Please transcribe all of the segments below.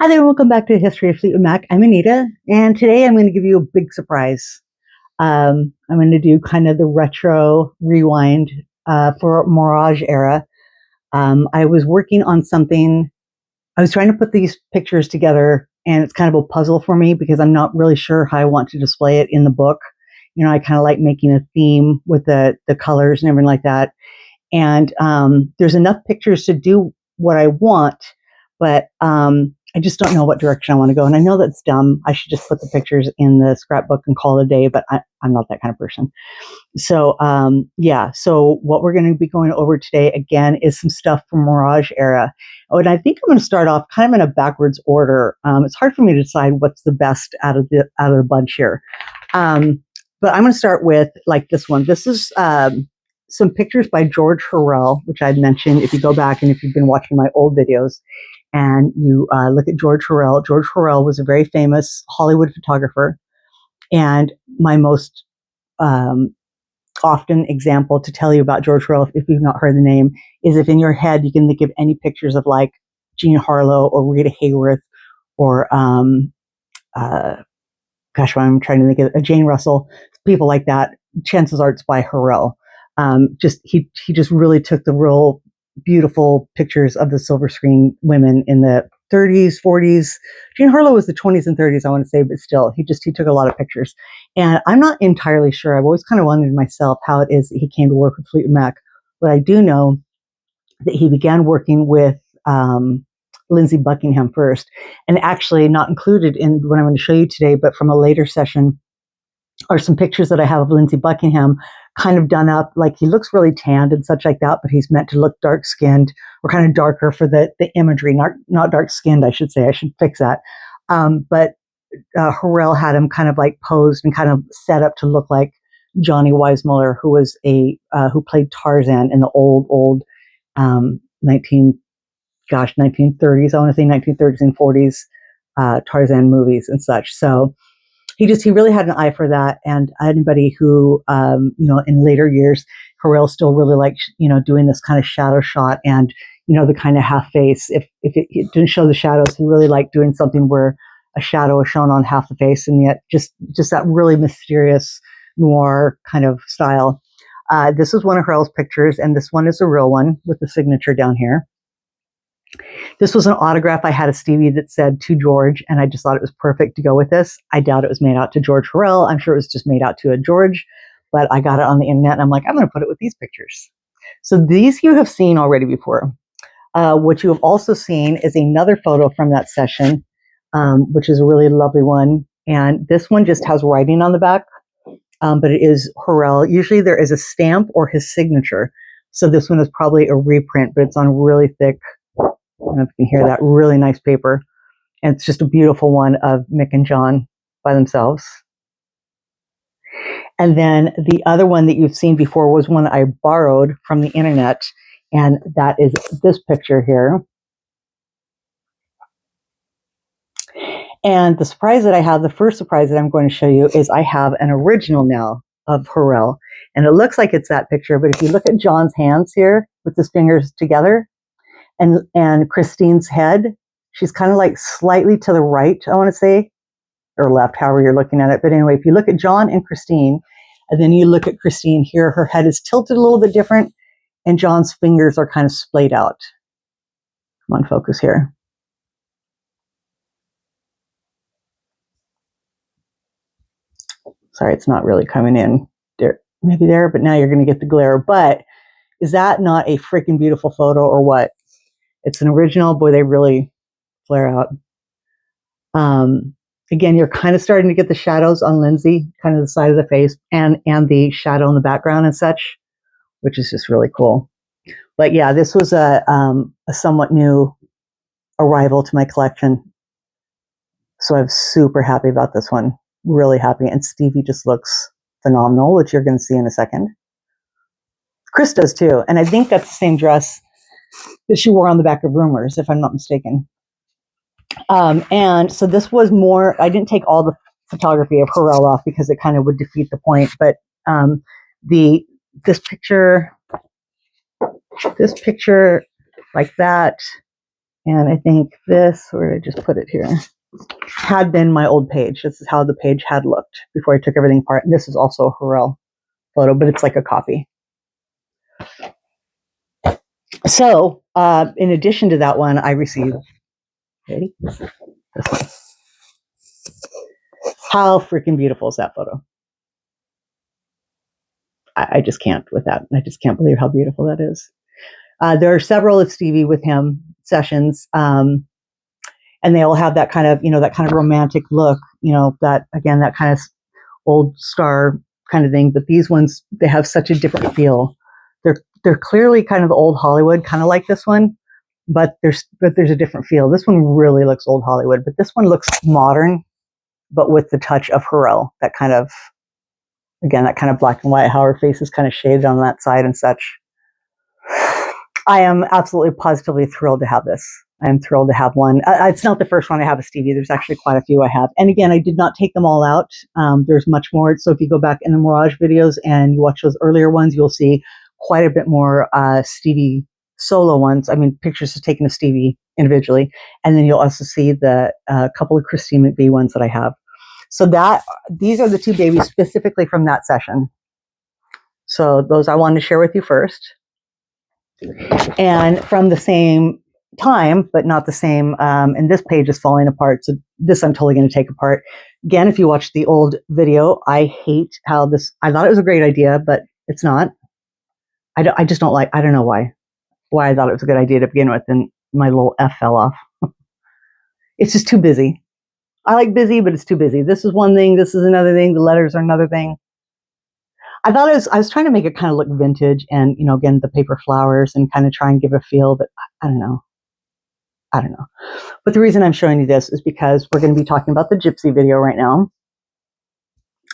Hi there, welcome back to the History of Fleetwood Mac. I'm Anita, and today I'm going to give you a big surprise. I'm going to do kind of the retro rewind for Mirage era. I was working on something. I was trying to put these pictures together, and it's kind of a puzzle for me because I'm not really sure how I want to display it in the book. You know, I kind of like making a theme with the colors and everything like that. And there's enough pictures to do what I want, but I just don't know what direction I want to go. And I know that's dumb. I should just put the pictures in the scrapbook and call it a day, but I'm not that kind of person. So yeah, so what we're going to be going over today again is some stuff from Mirage era. Oh, and I think I'm going to start off kind of in a backwards order. It's hard for me to decide what's the best out of the bunch here. But I'm going to start with like this one. This is some pictures by George Hurrell, which I'd mentioned. If you go back and if you've been watching my old videos and you look at George Hurrell was a very famous Hollywood photographer. And my most often example to tell you about George Hurrell, if you've not heard the name, is if in your head you can think of any pictures of like Jean Harlow or Rita Hayworth or gosh, I'm trying to think of Jane Russell, people like that. Chances are it's by Hurrell. He just really took the real beautiful pictures of the silver screen women in the 30s, 40s. Jean Harlow was the 20s and 30s, I want to say, but still, he took a lot of pictures. And I'm not entirely sure. I've always kind of wondered myself how it is that he came to work with Fleetwood Mac. But I do know that he began working with Lindsey Buckingham first, and actually not included in what I'm going to show you today, but from a later session are some pictures that I have of Lindsey Buckingham kind of done up. Like he looks really tanned and such like that, but he's meant to look dark skinned or kind of darker for the imagery, not dark skinned, I should say. I should fix that. But Hurrell had him kind of like posed and kind of set up to look like Johnny Weissmuller, who was who played Tarzan in the old 1930s, I want to say 1930s and 40s Tarzan movies and such. So he really had an eye for that. And anybody who, in later years, Hurrell still really liked, doing this kind of shadow shot and, the kind of half face. If it didn't show the shadows, he really liked doing something where a shadow is shown on half the face and yet just that really mysterious noir kind of style. This is one of Hurrell's pictures, and this one is a real one with the signature down here. This was an autograph I had of Stevie that said to George, and I just thought it was perfect to go with this. I doubt it was made out to George Hurrell. I'm sure it was just made out to a George, but I got it on the internet and I'm like, I'm going to put it with these pictures. So these you have seen already before. What you have also seen is another photo from that session, which is a really lovely one. And this one just has writing on the back, but it is Hurrell. Usually there is a stamp or his signature. So this one is probably a reprint, but it's on really thick, I don't know if you can hear that, really nice paper. And it's just a beautiful one of Mick and John by themselves. And then the other one that you've seen before was one I borrowed from the internet. And that is this picture here. And the surprise that I have, the first surprise that I'm going to show you is I have an original now of Hurrell. And it looks like it's that picture. But if you look at John's hands here with his fingers together, and Christine's head, she's kind of like slightly to the right, I want to say, or left, however you're looking at it. But anyway, if you look at John and Christine, and then you look at Christine here, her head is tilted a little bit different, and John's fingers are kind of splayed out. Come on, focus here. Sorry, it's not really coming in there, maybe there, but now you're going to get the glare. But is that not a freaking beautiful photo or what? It's an original. Boy, they really flare out. Again, you're kind of starting to get the shadows on Lindsey, kind of the side of the face and the shadow in the background and such, which is just really cool. But yeah, this was a somewhat new arrival to my collection. So I'm super happy about this one. Really happy. And Stevie just looks phenomenal, which you're going to see in a second. Chris does too. And I think that's the same dress that she wore on the back of Rumors, if I'm not mistaken. And so this was more, I didn't take all the photography of Hurrell off because it kind of would defeat the point. But this picture like that, And I think this, where did I just put it here, had been my old page. This is how the page had looked before I took everything apart. And this is also a Hurrell photo, but it's like a copy. So in addition to that one, I received, ready? This one. How freaking beautiful is that photo? I just can't with that. I just can't believe how beautiful that is. There are several of Stevie with him sessions, and they all have that kind of, that kind of romantic look, that, again, that kind of old star kind of thing. But these ones, they have such a different feel. They're clearly kind of old Hollywood, kind of like this one, but there's a different feel. This one really looks old Hollywood, but this one looks modern, but with the touch of Hurrell, that kind of, again, that kind of black and white, how her face is kind of shaded on that side and such. I am absolutely positively thrilled to have this. I'm thrilled to have one. It's not the first one I have a Stevie. There's actually quite a few I have. And again, I did not take them all out. There's much more. So if you go back in the Mirage videos and you watch those earlier ones, you'll see quite a bit more Stevie solo ones. I mean, pictures are taken of Stevie individually. And then you'll also see the couple of Christine McVie ones that I have. So these are the two babies specifically from that session. So those I wanted to share with you first. And from the same time, but not the same, and this page is falling apart, so this I'm totally going to take apart. Again, if you watch the old video, I hate how this, I thought it was a great idea, but it's not. I just don't like, I don't know why I thought it was a good idea to begin with, and my little F fell off. It's just too busy. I like busy, but it's too busy. This is one thing, this is another thing, the letters are another thing. I was trying to make it kind of look vintage and, again, the paper flowers and kind of try and give it a feel, but I don't know. But the reason I'm showing you this is because we're going to be talking about the Gypsy video right now.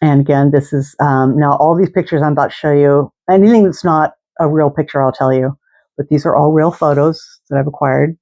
And again, this is, now all these pictures I'm about to show you, anything that's not a real picture, I'll tell you, but these are all real photos that I've acquired.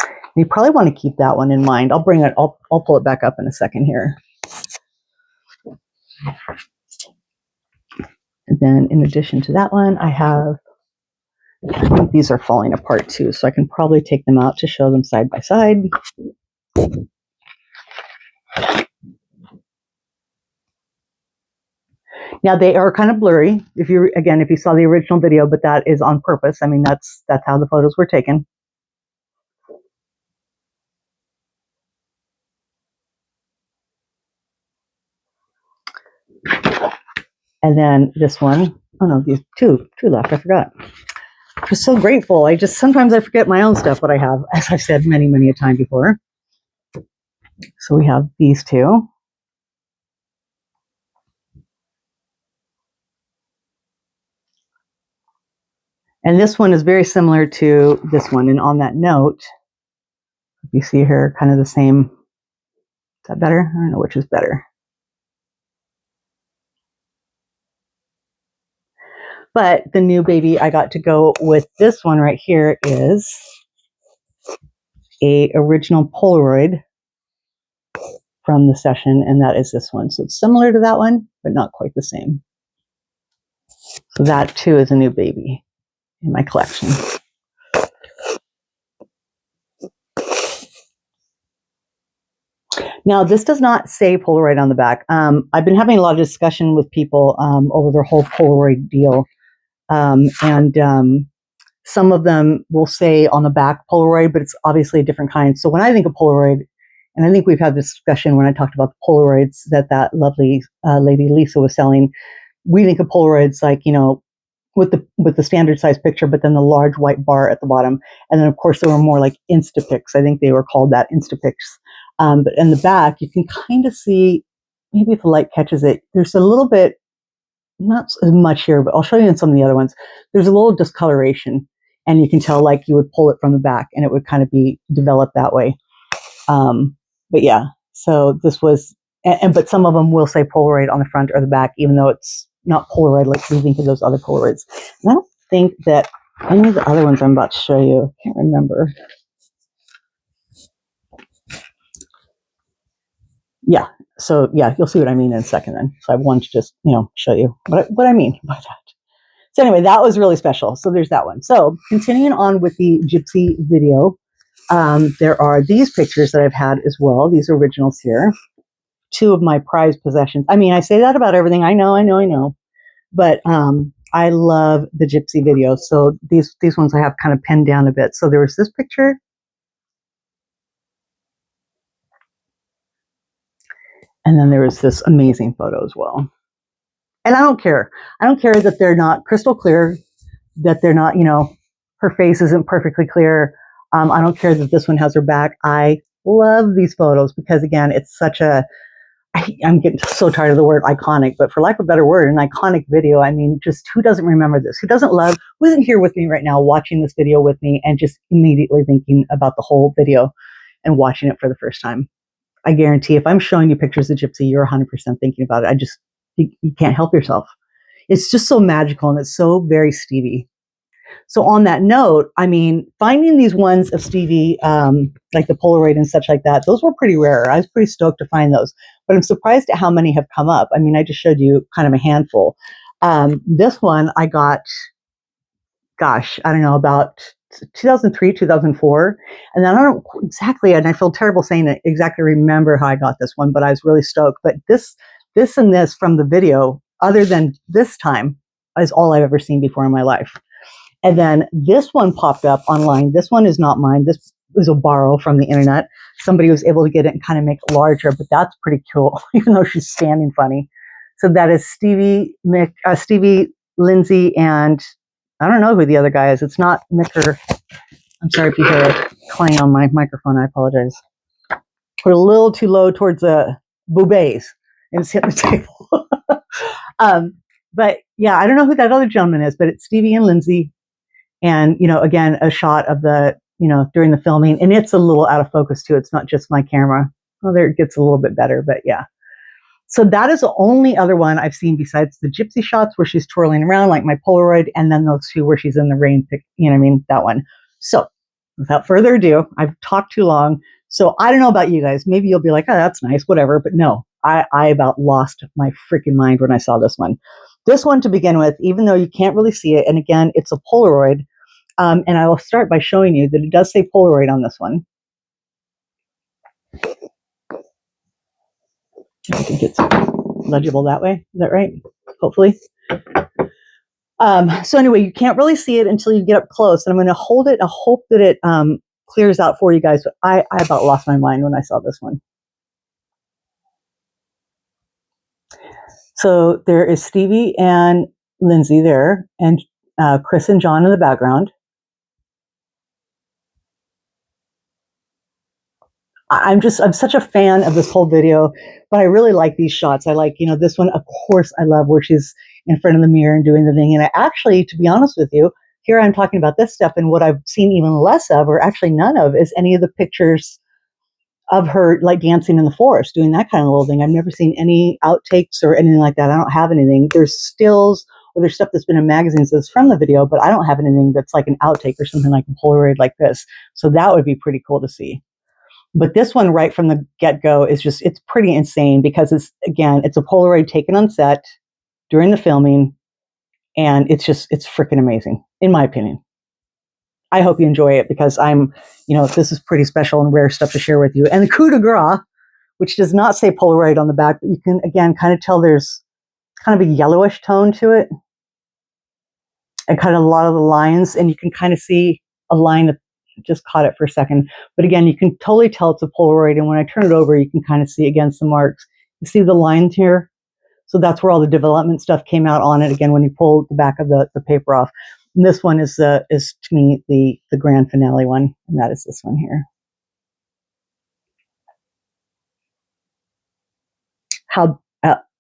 And you probably want to keep that one in mind. I'll pull it back up in a second here. And then in addition to that one, I think these are falling apart too, so I can probably take them out to show them side by side. Now they are kind of blurry if you saw the original video, but that is on purpose. I mean, that's how the photos were taken. And then this one, oh no, these two left, I forgot. I'm just so grateful. Sometimes I forget my own stuff, what I have, as I've said many, many a time before. So we have these two. And this one is very similar to this one. And on that note, you see here kind of the same. Is that better? I don't know which is better. But the new baby I got to go with this one right here is a original Polaroid from the session, and that is this one. So it's similar to that one, but not quite the same. So that too is a new baby in my collection. Now, this does not say Polaroid on the back. I've been having a lot of discussion with people over their whole Polaroid deal. Some of them will say on the back Polaroid, but it's obviously a different kind. So when I think of Polaroid, and I think we've had this discussion when I talked about the Polaroids that lovely lady Lisa was selling, we think of Polaroids like, with the standard size picture, but then the large white bar at the bottom. And then of course there were more like Instapics. I think they were called that, Instapics. But in the back, you can kind of see, maybe if the light catches it, there's a little bit, not as much here, but I'll show you in some of the other ones. There's a little discoloration, and you can tell like you would pull it from the back and it would kind of be developed that way. But yeah, so this was, but some of them will say Polaroid on the front or the back, even though it's not Polaroid like we think of those other Polaroids. And I don't think that any of the other ones I'm about to show you, I can't remember. Yeah, so yeah, you'll see what I mean in a second then. So I wanted to just, show you what I mean by that. So anyway, that was really special. So there's that one. So continuing on with the Gypsy video, there are these pictures that I've had as well. These originals here. Two of my prized possessions. I mean, I say that about everything. I know. But I love the Gypsy video. So these ones I have kind of pinned down a bit. So there was this picture. And then there was this amazing photo as well. And I don't care. I don't care that they're not crystal clear, that they're not, her face isn't perfectly clear. I don't care that this one has her back. I love these photos because, again, it's such a, I'm getting so tired of the word iconic, but for lack of a better word, an iconic video. I mean, just who doesn't remember this? Who isn't here with me right now watching this video with me and just immediately thinking about the whole video and watching it for the first time? I guarantee if I'm showing you pictures of Gypsy, you're 100% thinking about it. You can't help yourself. It's just so magical and it's so very Stevie. So on that note, I mean, finding these ones of Stevie, like the Polaroid and such like that, those were pretty rare. I was pretty stoked to find those, but I'm surprised at how many have come up. I mean, I just showed you kind of a handful. This one I got, gosh, I don't know, about 2003, 2004. And then I don't exactly, and I feel terrible saying it, exactly remember how I got this one, but I was really stoked. But this and this from the video, other than this time, is all I've ever seen before in my life. And then this one popped up online. This one is not mine. This was a borrow from the internet. Somebody was able to get it and kind of make it larger, but that's pretty cool, even though she's standing funny. So that is Stevie, Lindsay, and I don't know who the other guy is. It's not Mick or, I'm sorry if you hear a clang on my microphone. I apologize. Put a little too low towards the bourbets and it's hit the table. But yeah, I don't know who that other gentleman is, but it's Stevie and Lindsay. And, again, a shot of the, during the filming. And it's a little out of focus too. It's not just my camera. Well, there it gets a little bit better, but yeah. So that is the only other one I've seen besides the Gypsy shots where she's twirling around like my Polaroid, and then those two where she's in the rain, that one. So without further ado, I've talked too long. So I don't know about you guys. Maybe you'll be like, oh, that's nice, whatever. But no, I about lost my freaking mind when I saw this one. This one to begin with, even though you can't really see it, and again, it's a Polaroid, and I will start by showing you that it does say Polaroid on this one. I think it's legible that way. Is that right? Hopefully. So anyway, you can't really see it until you get up close. And I'm going to hold it. I hope that it clears out for you guys. But I about lost my mind when I saw this one. So there is Stevie and Lindsay there, and Chris and John in the background. I'm such a fan of this whole video, but I really like these shots. I like, this one, of course, I love where she's in front of the mirror and doing the thing. And I actually, to be honest with you, here I'm talking about this stuff, and what I've seen even less of, or actually none of, is any of the pictures of her like dancing in the forest, doing that kind of little thing. I've never seen any outtakes or anything like that. I don't have anything. There's stills or there's stuff that's been in magazines that's from the video, but I don't have anything that's like an outtake or something like a Polaroid like this. So that would be pretty cool to see. But this one right from the get-go is just, it's pretty insane because it's a Polaroid taken on set during the filming. And it's freaking amazing, in my opinion. I hope you enjoy it because this is pretty special and rare stuff to share with you. And the coup de grace, which does not say Polaroid on the back, but you can, again, kind of tell there's kind of a yellowish tone to it. And kind of a lot of the lines, and you can kind of see a line that just caught it for a second. But again, you can totally tell it's a Polaroid. And when I turn it over, you can kind of see against the marks. You see the lines here? So that's where all the development stuff came out on it. Again, when you pull the back of the paper off. And this one is to me the grand finale one, and that is this one here. How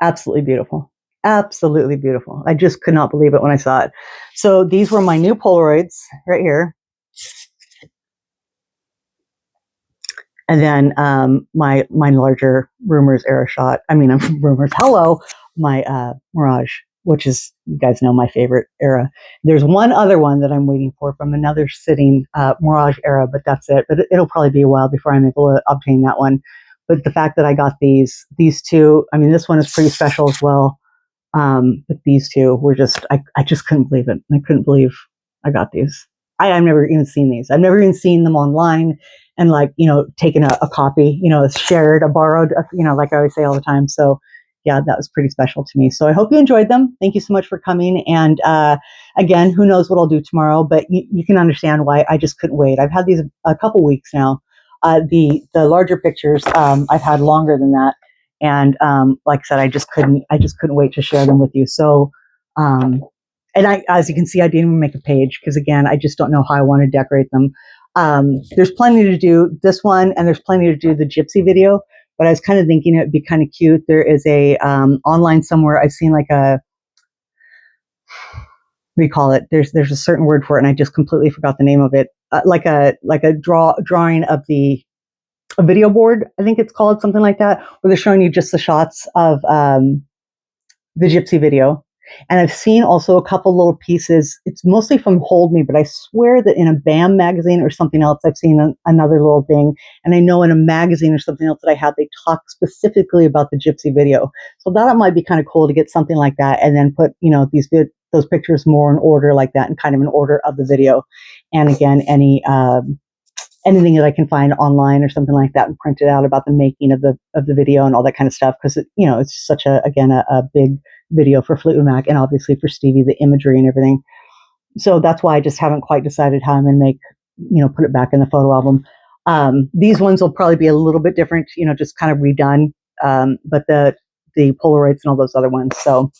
absolutely beautiful. Absolutely beautiful. I just could not believe it when I saw it. So these were my new Polaroids right here. And then my larger Rumors era shot. I mean, Rumors. Hello, my Mirage, which is, you guys know, my favorite era. There's one other one that I'm waiting for from another sitting Mirage era, but that's it. But it'll probably be a while before I'm able to obtain that one. But the fact that I got these two, I mean, this one is pretty special as well. But these two were just, I just couldn't believe it. I couldn't believe I got these. I've never even seen these. I've never even seen them online and like, taken a copy, shared, a borrowed, like I always say all the time. So yeah, that was pretty special to me. So I hope you enjoyed them. Thank you so much for coming. And again, who knows what I'll do tomorrow, but you can understand why I just couldn't wait. I've had these a couple weeks now. The larger pictures, I've had longer than that. And like I said, I just couldn't wait to share them with you. So, and as you can see, I didn't even make a page because again, I just don't know how I want to decorate them. There's plenty to do this one, and there's plenty to do the gypsy video. But I was kind of thinking it'd be kind of cute. There is a online somewhere I've seen like a, what do you call it? There's a certain word for it, and I just completely forgot the name of it. Like a drawing of a video board, I think it's called, something like that, where they're showing you just the shots of the gypsy video. And I've seen also a couple little pieces. It's mostly from Hold Me, but I swear that in a BAM magazine or something else, I've seen another little thing. And I know in a magazine or something else that I had, they talk specifically about the gypsy video. So that might be kind of cool to get something like that and then put, those pictures more in order like that and kind of in order of the video. And again, anything that I can find online or something like that and print it out about the making of the video and all that kind of stuff. Because, it's such a big video for Fleetwood Mac and obviously for Stevie, the imagery and everything. So that's why I just haven't quite decided how I'm going to make, put it back in the photo album. These ones will probably be a little bit different, just kind of redone. But the Polaroids and all those other ones. So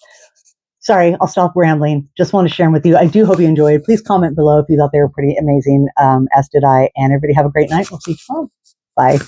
sorry, I'll stop rambling. Just want to share them with you. I do hope you enjoyed. Please comment below if you thought they were pretty amazing, as did I. And everybody have a great night. We'll see you tomorrow. Bye.